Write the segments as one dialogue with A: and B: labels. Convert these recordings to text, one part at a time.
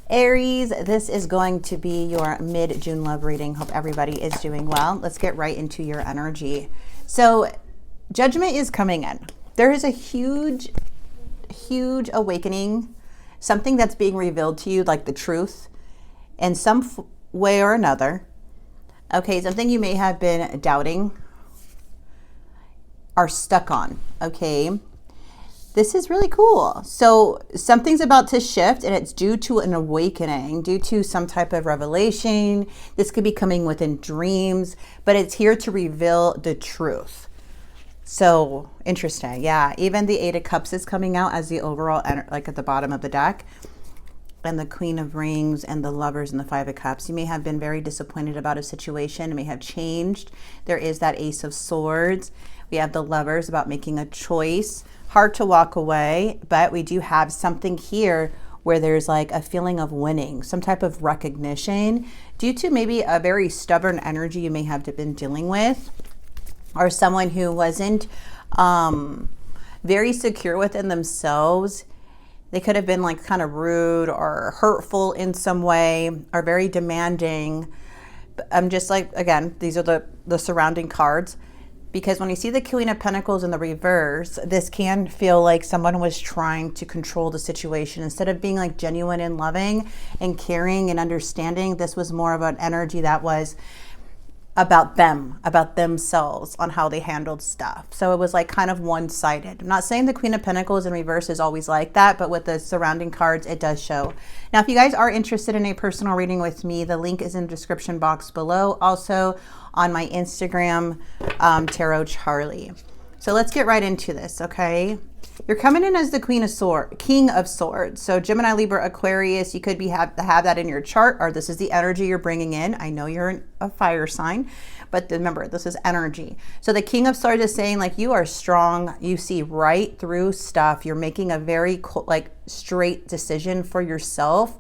A: Aries, this is going to be your mid-June love reading. Hope everybody is doing well. Let's get right into your energy. So judgment is coming in. There is a huge awakening, something that's being revealed to you, like the truth in some way or another. Okay, something you may have been doubting or stuck on. Okay. This is really cool. So something's about to shift, and it's due to an awakening, due to some type of revelation. This could be coming within dreams, but it's here to reveal the truth. So interesting. Yeah, even the Eight of Cups is coming out as the overall, like at the bottom of the deck. And the Queen of Rings and the Lovers and the Five of Cups. You may have been very disappointed about a situation. It may have changed. There is that Ace of Swords. We have the Lovers about making a choice. Hard to walk away, but we do have something here where there's like a feeling of winning, some type of recognition due to maybe a very stubborn energy you may have been dealing with, or someone who wasn't very secure within themselves. They could have been like kind of rude or hurtful in some way, or very demanding. I'm just like, again, these are the surrounding cards. Because when you see the Queen of Pentacles in the reverse, this can feel like someone was trying to control the situation. Instead of being like genuine and loving and caring and understanding, this was more of an energy that was about them, about themselves, on how they handled stuff. So it was like kind of one-sided. I'm not saying the Queen of Pentacles in reverse is always like that, but with the surrounding cards, it does show. Now, if you guys are interested in a personal reading with me, the link is in the description box below. Also on my Instagram, Tarot Charlie. So let's get right into this, okay? You're coming in as the King of Swords. So Gemini, Libra, Aquarius, you could have that in your chart, or this is the energy you're bringing in. I know you're a fire sign, but remember, this is energy. So the King of Swords is saying like you are strong. You see right through stuff. You're making a very like straight decision for yourself.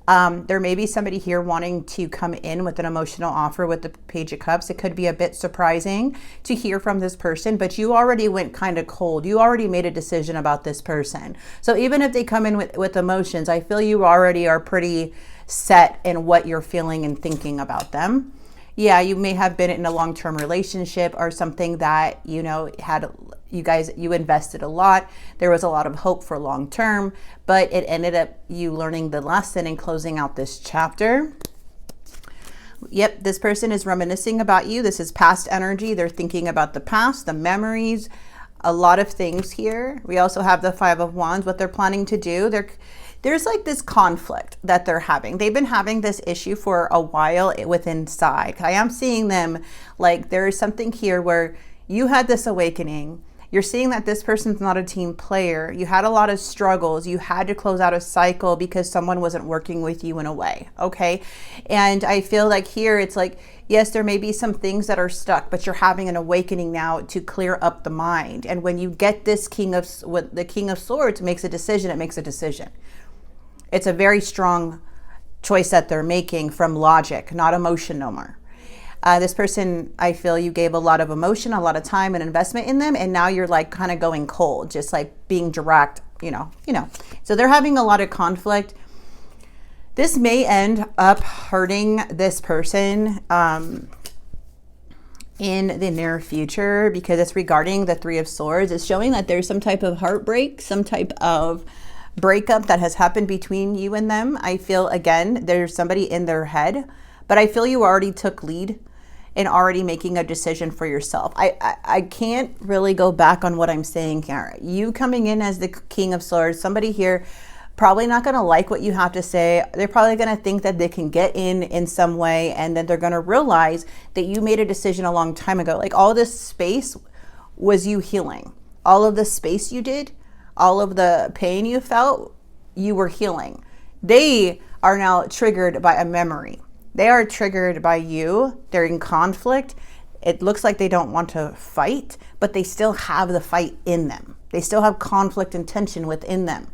A: There may be somebody here wanting to come in with an emotional offer with the Page of Cups. It could be a bit surprising to hear from this person, but you already went kind of cold. You already made a decision about this person. So even if they come in with emotions, I feel you already are pretty set in what you're feeling and thinking about them. Yeah, you may have been in a long-term relationship or something that, you know, you invested a lot. There was a lot of hope for long-term, but it ended up you learning the lesson and closing out this chapter. Yep, this person is reminiscing about you. This is past energy. They're thinking about the past, the memories, a lot of things here. We also have the Five of Wands, what they're planning to do. There's like this conflict that they're having. They've been having this issue for a while within inside. I am seeing them like there is something here where you had this awakening. You're seeing that this person's not a team player. You had a lot of struggles. You had to close out a cycle because someone wasn't working with you in a way, okay? And I feel like here it's like, yes, there may be some things that are stuck, but you're having an awakening now to clear up the mind. And when you get this the King of Swords makes a decision, it makes a decision. It's a very strong choice that they're making from logic, not emotion no more. This person, I feel you gave a lot of emotion, a lot of time and investment in them, and now you're like kind of going cold, just like being direct, you know. So they're having a lot of conflict. This may end up hurting this person in the near future because it's regarding the Three of Swords. It's showing that there's some type of heartbreak, some type of breakup that has happened between you and them. I feel, again, there's somebody in their head, but I feel you already took lead in already making a decision for yourself. I can't really go back on what I'm saying here. You coming in as the King of Swords, somebody here probably not going to like what you have to say. They're probably going to think that they can get in some way, and then they're going to realize that you made a decision a long time ago. Like all this space was you healing. All of the space you did, all of the pain you felt, you were healing. They are now triggered by a memory. They are triggered by you. They're in conflict. It looks like they don't want to fight, but they still have the fight in them. They still have conflict and tension within them.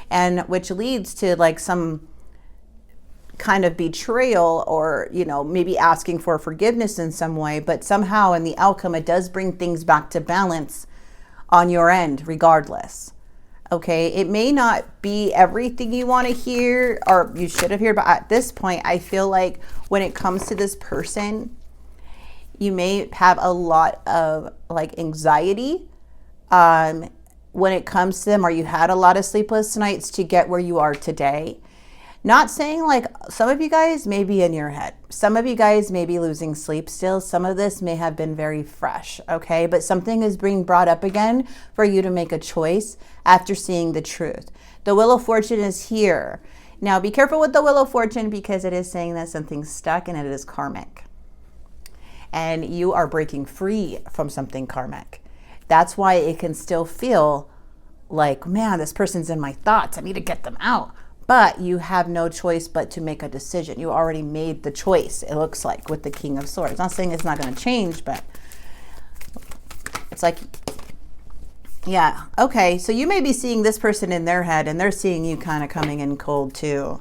A: And which leads to like some kind of betrayal or, you know, maybe asking for forgiveness in some way, but somehow in the outcome, it does bring things back to balance on your end regardless. Okay, it may not be everything you want to hear or you should have heard, but at this point, I feel like when it comes to this person, you may have a lot of like anxiety when it comes to them, or you had a lot of sleepless nights to get where you are today. Not saying like some of you guys may be in your head. Some of you guys may be losing sleep still. Some of this may have been very fresh, okay? But something is being brought up again for you to make a choice after seeing the truth. The Wheel of Fortune is here. Now be careful with the Wheel of Fortune because it is saying that something's stuck and it is karmic. And you are breaking free from something karmic. That's why it can still feel like, man, this person's in my thoughts. I need to get them out. But you have no choice but to make a decision. You already made the choice, it looks like, with the King of Swords. Not saying it's not going to change, but it's like, yeah, okay. So you may be seeing this person in their head and they're seeing you kind of coming in cold too.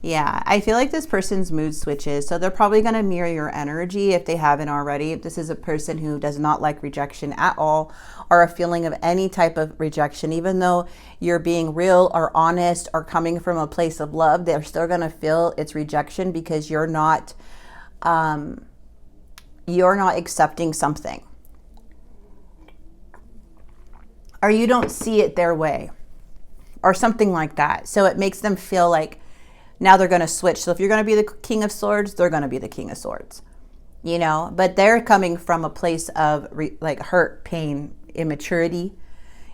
A: Yeah, I feel like this person's mood switches. So they're probably going to mirror your energy if they haven't already. If this is a person who does not like rejection at all, or a feeling of any type of rejection, even though you're being real or honest or coming from a place of love, they're still going to feel it's rejection because you're not accepting something. Or you don't see it their way or something like that. So it makes them feel like now they're going to switch. So if you're going to be the King of Swords, they're going to be the King of Swords, you know, but they're coming from a place of like hurt, pain, immaturity,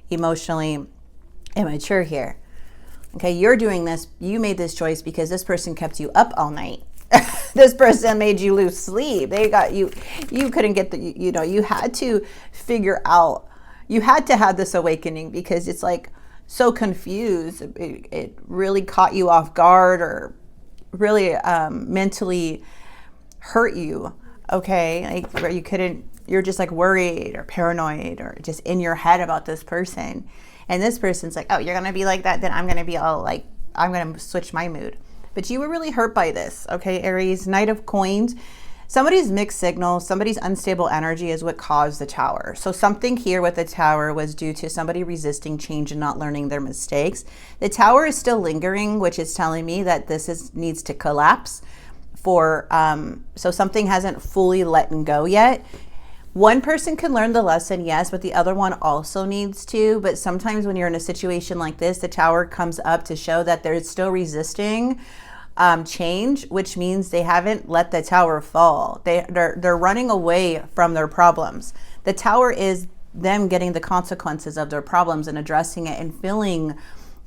A: emotionally immature here. Okay. You're doing this. You made this choice because this person kept you up all night. This person made you lose sleep. They got you. You couldn't get the, you know, you had to figure out, you had to have this awakening because it's like, so confused. It really caught you off guard or really mentally hurt you. Okay. Like where you couldn't, you're just like worried or paranoid or just in your head about this person. And this person's like, oh, you're going to be like that. Then I'm going to be all like, I'm going to switch my mood. But you were really hurt by this. Okay. Aries, Knight of Coins. Somebody's mixed signal, somebody's unstable energy is what caused the Tower. So something here with the Tower was due to somebody resisting change and not learning their mistakes. The Tower is still lingering, which is telling me that this needs to collapse for, so something hasn't fully let go yet. One person can learn the lesson, yes, but the other one also needs to. But sometimes when you're in a situation like this, the Tower comes up to show that they're still resisting change, which means they haven't let the Tower fall. They're running away from their problems. The Tower is them getting the consequences of their problems and addressing it and feeling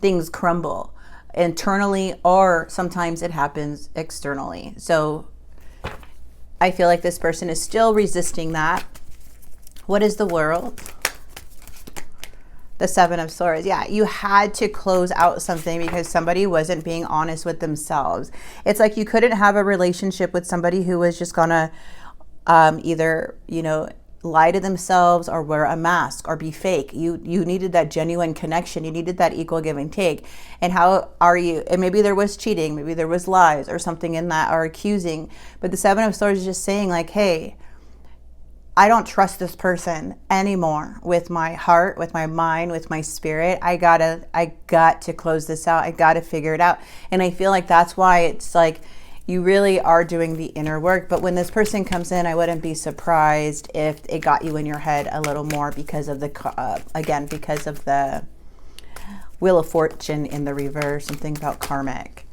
A: things crumble internally, or sometimes it happens externally. So I feel like this person is still resisting that. What is the World? The Seven of Swords. Yeah, you had to close out something because somebody wasn't being honest with themselves. It's like you couldn't have a relationship with somebody who was just gonna either, you know, lie to themselves or wear a mask or be fake. You needed that genuine connection. You needed that equal give and take. And how are you? And maybe there was cheating, maybe there was lies or something in that, or accusing. But the Seven of Swords is just saying like, hey, I don't trust this person anymore with my heart, with my mind, with my spirit. I got to close this out. I got to figure it out. And I feel like that's why it's like you really are doing the inner work. But when this person comes in, I wouldn't be surprised if it got you in your head a little more because of the, again, because of the Wheel of Fortune in the reverse, something about karmic.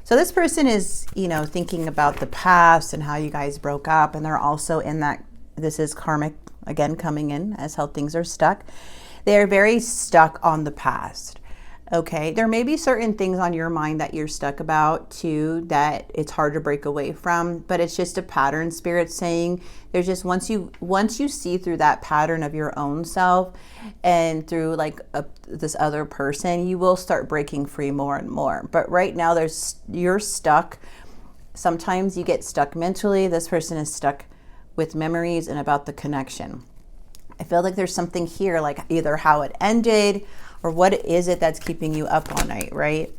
A: So this person is, you know, thinking about the past and how you guys broke up. And they're also in that, this is karmic, again, coming in as how things are stuck. They're very stuck on the past. Okay, there may be certain things on your mind that you're stuck about too, that it's hard to break away from, but it's just a pattern. Spirit saying there's just, once you see through that pattern of your own self and through like this other person, you will start breaking free more and more. But right now you're stuck. Sometimes you get stuck mentally. This person is stuck with memories and about the connection. I feel like there's something here, like either how it ended or what is it that's keeping you up all night, right?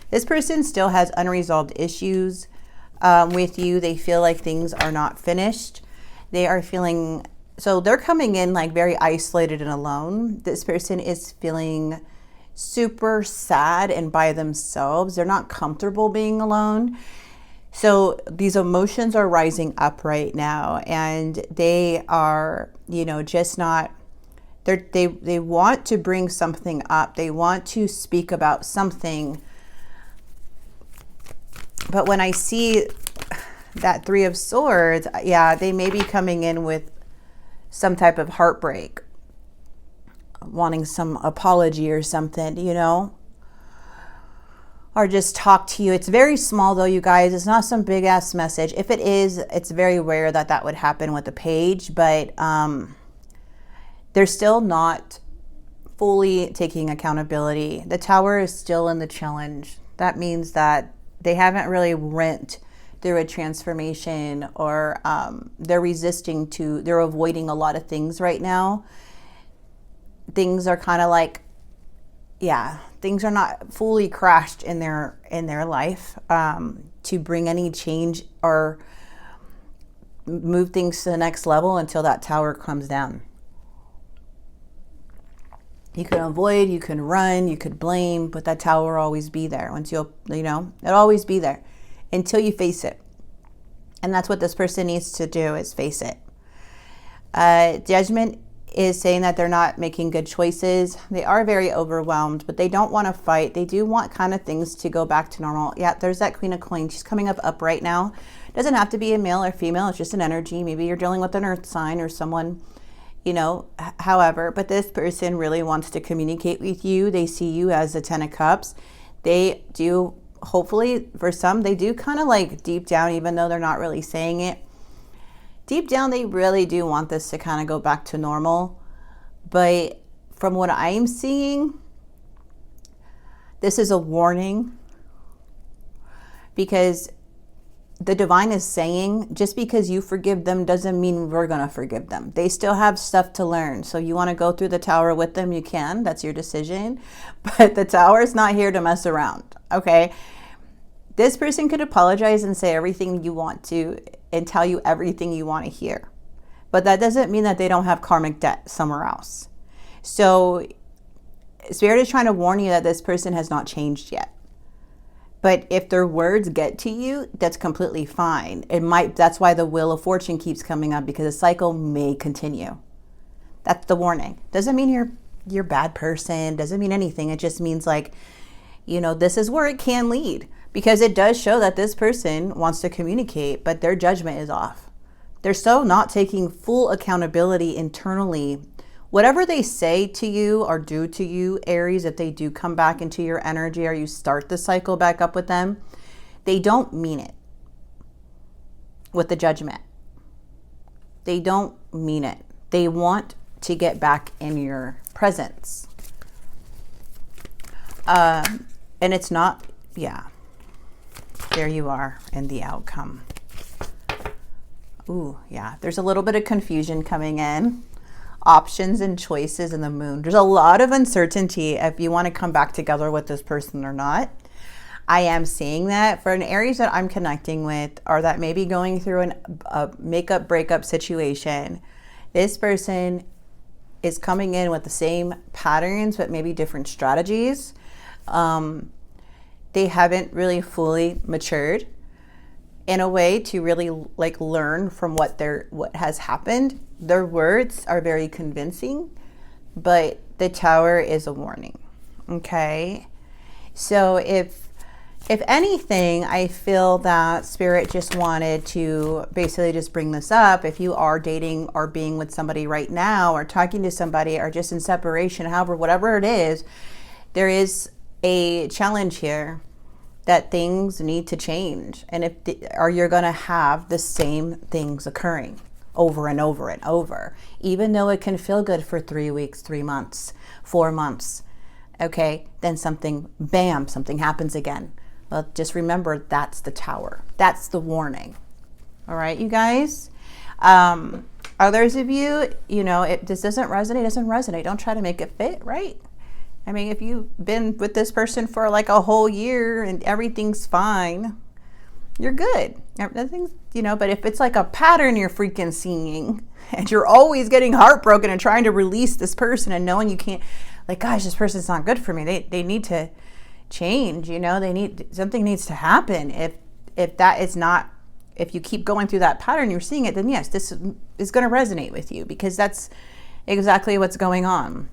A: This person still has unresolved issues with you. They feel like things are not finished. They are feeling, so they're coming in like very isolated and alone. This person is feeling super sad and by themselves. They're not comfortable being alone. So these emotions are rising up right now, and they are, you know, just not, they want to bring something up. They want to speak about something. But when I see that Three of Swords, yeah, they may be coming in with some type of heartbreak, wanting some apology or something, you know, or just talk to you. It's very small though, you guys. It's not some big ass message. If it is, it's very rare that that would happen with a page, but they're still not fully taking accountability. The Tower is still in the challenge. That means that they haven't really went through a transformation, or they're avoiding a lot of things right now. Things are kind of like, yeah, things are not fully crashed in their life to bring any change or move things to the next level until that Tower comes down. You can avoid, you can run, you could blame, but that Tower will always be there. Once you know, it'll always be there until you face it. And that's what this person needs to do, is face it. Judgment is saying that they're not making good choices. They are very overwhelmed, but they don't want to fight. They do want kind of things to go back to normal. Yeah, there's that Queen of Coins. She's coming up right now. Doesn't have to be a male or female. It's just an energy. Maybe you're dealing with an earth sign or someone, you know, however, but this person really wants to communicate with you. They see you as the Ten of Cups. They do, hopefully for some, they do kind of like deep down, even though they're not really saying it, deep down, they really do want this to kind of go back to normal. But from what I'm seeing, this is a warning, because the divine is saying, just because you forgive them doesn't mean we're going to forgive them. They still have stuff to learn. So you want to go through the Tower with them, you can. That's your decision. But the Tower is not here to mess around. Okay. This person could apologize and say everything you want to and tell you everything you want to hear. But that doesn't mean that they don't have karmic debt somewhere else. So Spirit is trying to warn you that this person has not changed yet. But if their words get to you, that's completely fine. That's why the Wheel of Fortune keeps coming up, because the cycle may continue. That's the warning. Doesn't mean you're a bad person. Doesn't mean anything. It just means, like, you know, this is where it can lead, because it does show that this person wants to communicate, but their judgment is off. They're still not taking full accountability internally. Whatever they say to you or do to you, Aries, if they do come back into your energy or you start the cycle back up with them, they don't mean it with the Judgment. They don't mean it. They want to get back in your presence. And it's not, yeah. There you are in the outcome. Ooh, yeah. There's a little bit of confusion coming in. Options and choices in the Moon. There's a lot of uncertainty if you want to come back together with this person or not. I am seeing that for an Aries that I'm connecting with, or that may be going through a makeup breakup situation. This person is coming in with the same patterns, but maybe different strategies. They haven't really fully matured in a way to really like learn from what has happened. Their words are very convincing, but the Tower is a warning. Okay. So if anything, I feel that Spirit just wanted to basically just bring this up. If you are dating or being with somebody right now, or talking to somebody, or just in separation, however, whatever it is, there is a challenge here that things need to change. And you're going to have the same things occurring over and over and over, even though it can feel good for 3 weeks, 3 months, 4 months. Okay. Then something happens again. Well, just remember, that's the Tower. That's the warning. All right, you guys. Others of you, you know, if this doesn't resonate. Don't try to make it fit, right? I mean, if you've been with this person for like a whole year and everything's fine, you're good. Everything's, you know, but if it's like a pattern you're freaking seeing, and you're always getting heartbroken and trying to release this person and knowing you can't, like, gosh, this person's not good for me. They need to change, you know, something needs to happen. If that is not, if you keep going through that pattern, you're seeing it, then yes, this is going to resonate with you, because that's exactly what's going on.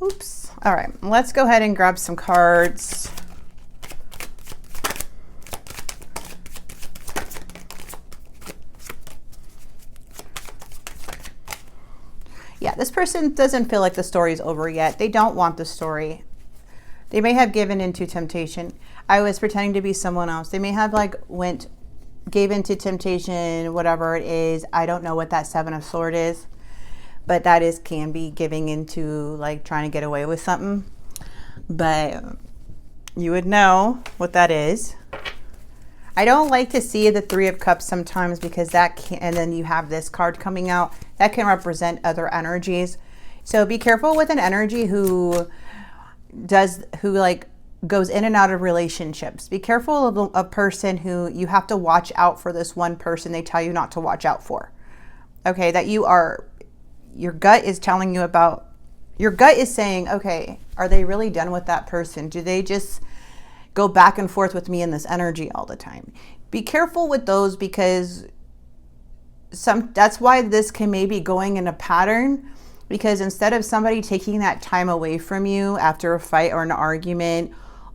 A: Oops. All right, let's go ahead and grab some cards. Yeah, this person doesn't feel like the story is over yet. They don't want the story. They may have given into temptation. I was pretending to be someone else. They may have like gave into temptation, whatever it is. I don't know what that Seven of Swords is, but that can be giving into like trying to get away with something. But you would know what that is. I don't like to see the Three of Cups sometimes, because that can, and then you have this card coming out that can represent other energies. So be careful with an energy who like goes in and out of relationships. Be careful of a person who you have to watch out for, this one person they tell you not to watch out for. Okay, that your gut is telling you about, your gut is saying, okay, are they really done with that person? Do they just go back and forth with me in this energy all the time? Be careful with those, because that's why this can maybe going in a pattern, because instead of somebody taking that time away from you after a fight or an argument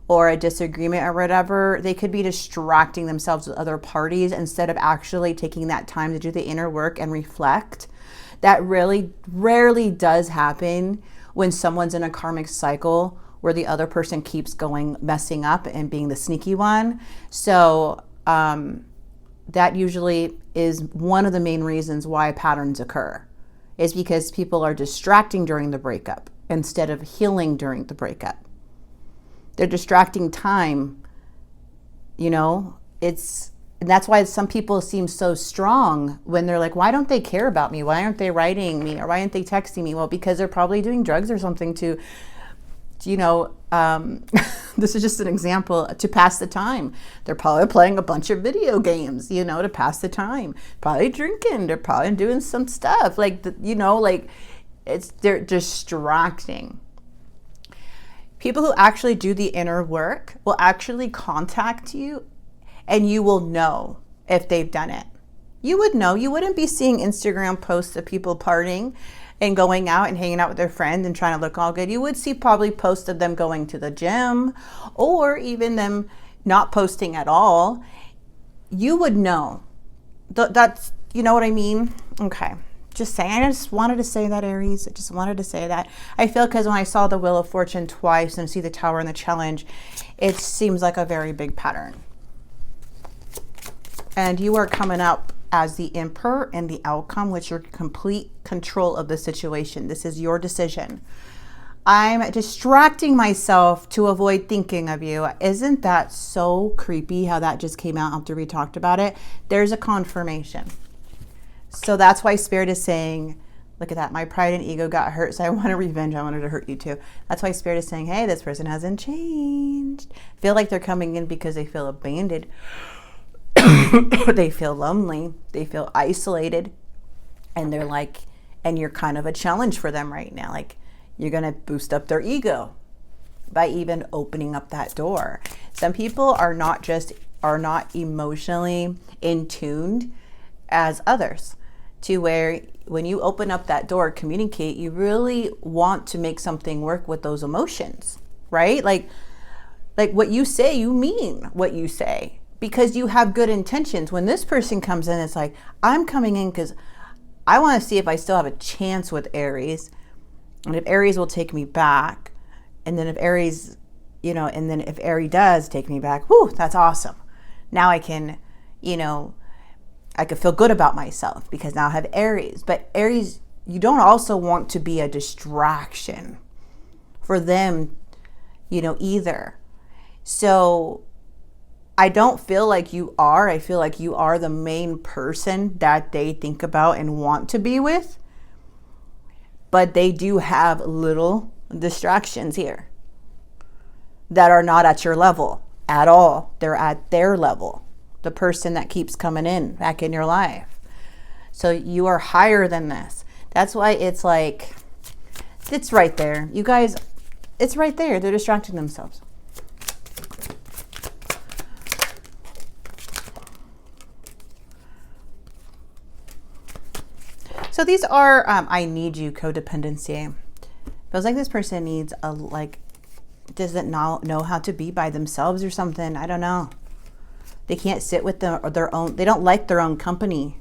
A: or a disagreement or whatever, they could be distracting themselves with other parties instead of actually taking that time to do the inner work and reflect. That really rarely does happen when someone's in a karmic cycle where the other person keeps messing up and being the sneaky one. So that usually is one of the main reasons why patterns occur, is because people are distracting during the breakup instead of healing during the breakup. They're distracting time, you know, and that's why some people seem so strong when they're like, why don't they care about me? Why aren't they writing me? Or why aren't they texting me? Well, because they're probably doing drugs or something to, you know, this is just an example, to pass the time. They're probably playing a bunch of video games, you know, to pass the time. Probably drinking. They're probably doing some stuff like, you know, like they're distracting. People who actually do the inner work will actually contact you, and you will know if they've done it. You would know. You wouldn't be seeing Instagram posts of people partying and going out and hanging out with their friends and trying to look all good. You would see probably posts of them going to the gym, or even them not posting at all. You would know. That's, you know what I mean? Okay. Just saying. I just wanted to say that, Aries. I just wanted to say that. I feel, because when I saw the Wheel of Fortune twice and see the Tower and the Challenge, it seems like a very big pattern. And you are coming up as the Emperor and the outcome, which you're complete control of the situation. This is your decision. I'm distracting myself to avoid thinking of you. Isn't that so creepy how that just came out after we talked about it? There's a confirmation. So that's why Spirit is saying, look at that. My pride and ego got hurt, so I want to revenge. I wanted to hurt you too. That's why Spirit is saying, hey, this person hasn't changed. Feel like they're coming in because they feel abandoned. They feel lonely. They feel isolated. And they're like, and you're kind of a challenge for them right now. Like, you're going to boost up their ego by even opening up that door. Some people are not emotionally in tuned as others, to where when you open up that door, communicate, you really want to make something work with those emotions, right? Like what you say, you mean what you say, because you have good intentions. When this person comes in, it's like, I'm coming in because I want to see if I still have a chance with Aries, and if Aries will take me back. And then if Aries, you know, and then if Aries does take me back, whoo, that's awesome. Now I can, you know, I could feel good about myself because now I have Aries. But Aries, you don't also want to be a distraction for them, you know, either. So I don't feel like you are. I feel like you are the main person that they think about and want to be with. But they do have little distractions here that are not at your level at all. They're at their level. The person that keeps coming in back in your life. So you are higher than this. That's why it's like, it's right there. You guys, it's right there. They're distracting themselves. So these are, I need you codependency. Feels like this person needs a, like, doesn't know how to be by themselves or something. I don't know. They can't sit with their own, they don't like their own company.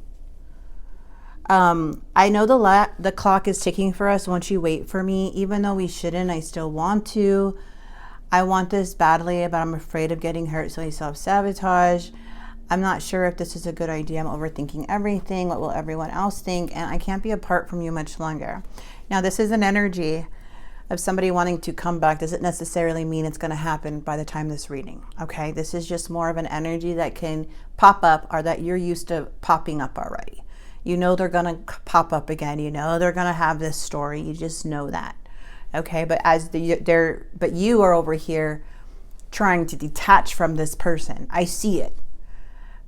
A: I know the clock is ticking for us. Won't you wait for me? Even though we shouldn't, I still want to. I want this badly, but I'm afraid of getting hurt, so I self-sabotage. I'm not sure if this is a good idea. I'm overthinking everything. What will everyone else think? And I can't be apart from you much longer. Now, this is an energy of somebody wanting to come back. Doesn't necessarily mean it's going to happen by the time this reading. Okay, this is just more of an energy that can pop up, or that you're used to popping up already. You know they're going to pop up again. You know they're going to have this story. You just know that. Okay, but but you are over here trying to detach from this person. I see it.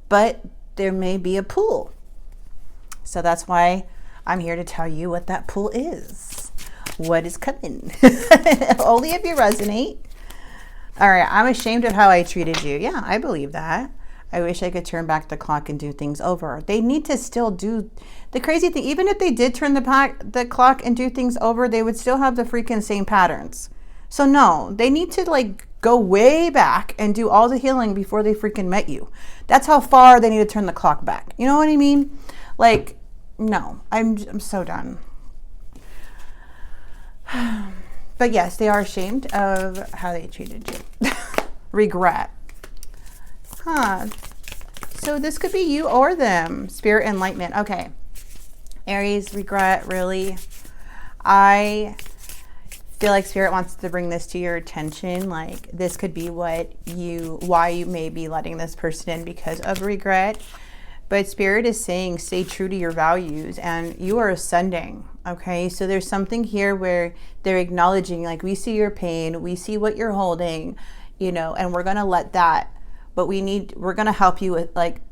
A: But there may be a pull. So that's why I'm here to tell you what that pull is. What is coming? Only if you resonate. All right, I'm ashamed of how I treated you. Yeah, I believe that. I wish I could turn back the clock and do things over. They need to still do the crazy thing. Even if they did turn the clock and do things over, they would still have the freaking same patterns. So no, they need to like go way back and do all the healing before they freaking met you. That's how far they need to turn the clock back. You know what I mean? Like, no, I'm so done. But yes, they are ashamed of how they treated you. Regret. Huh. So this could be you or them. Spirit enlightenment. Okay. Aries, regret, really? I feel like Spirit wants to bring this to your attention. Like, this could be why you may be letting this person in because of regret. But Spirit is saying stay true to your values, and you are ascending. Okay, so there's something here where they're acknowledging, like, we see your pain, we see what you're holding, you know, and we're gonna let that, but we're gonna help you with, like,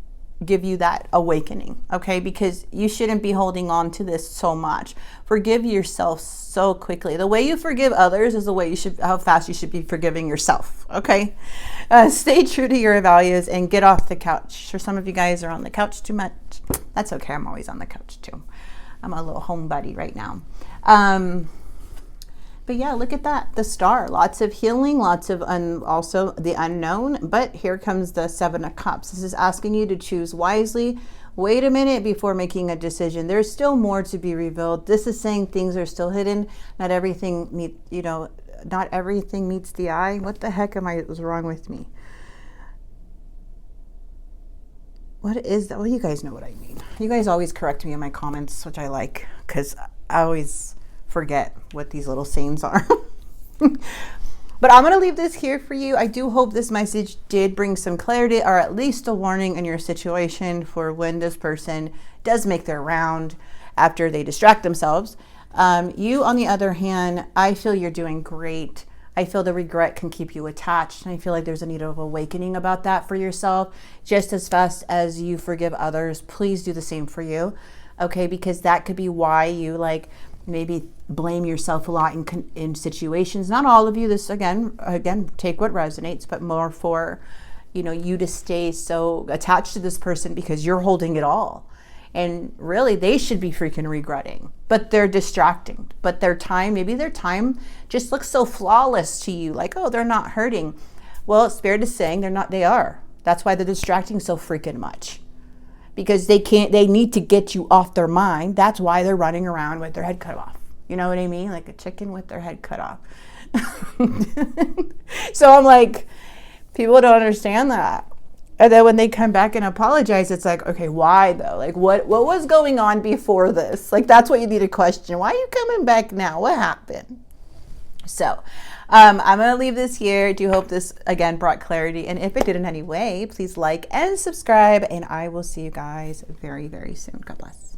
A: give you that awakening. Okay, because you shouldn't be holding on to this so much. Forgive yourself so quickly. The way you forgive others is the way how fast you should be forgiving yourself. Okay, stay true to your values and get off the couch. For some of you guys are on the couch too much. That's okay. I'm always on the couch too. I'm a little homebody right now. But yeah, look at that. The star, lots of healing, lots of also the unknown. But here comes the Seven of Cups. This is asking you to choose wisely. Wait a minute before making a decision. There's still more to be revealed. This is saying things are still hidden. Not everything not everything meets the eye. What the heck was wrong with me? What is that? Well, you guys know what I mean. You guys always correct me in my comments, which I like, because I always forget what these little sayings are. But I'm going to leave this here for you. I do hope this message did bring some clarity, or at least a warning in your situation for when this person does make their round after they distract themselves. You, on the other hand, I feel you're doing great. I feel the regret can keep you attached. And I feel like there's a need of awakening about that for yourself. Just as fast as you forgive others, please do the same for you. Okay, because that could be why you maybe blame yourself a lot in situations. Not all of you. This again, take what resonates, but more for, you to stay so attached to this person because you're holding it all. And really, they should be freaking regretting, but they're distracting. But maybe their time just looks so flawless to you. Like, oh, they're not hurting. Well, Spirit is saying they are. That's why they're distracting so freaking much. Because they need to get you off their mind. That's why they're running around with their head cut off. You know what I mean? Like a chicken with their head cut off. So I'm like, people don't understand that. And then when they come back and apologize, it's like, okay, why though? Like, what was going on before this? Like, that's what you need to question. Why are you coming back now? What happened? So I'm going to leave this here. I do hope this, again, brought clarity. And if it did in any way, please like and subscribe. And I will see you guys very, very soon. God bless.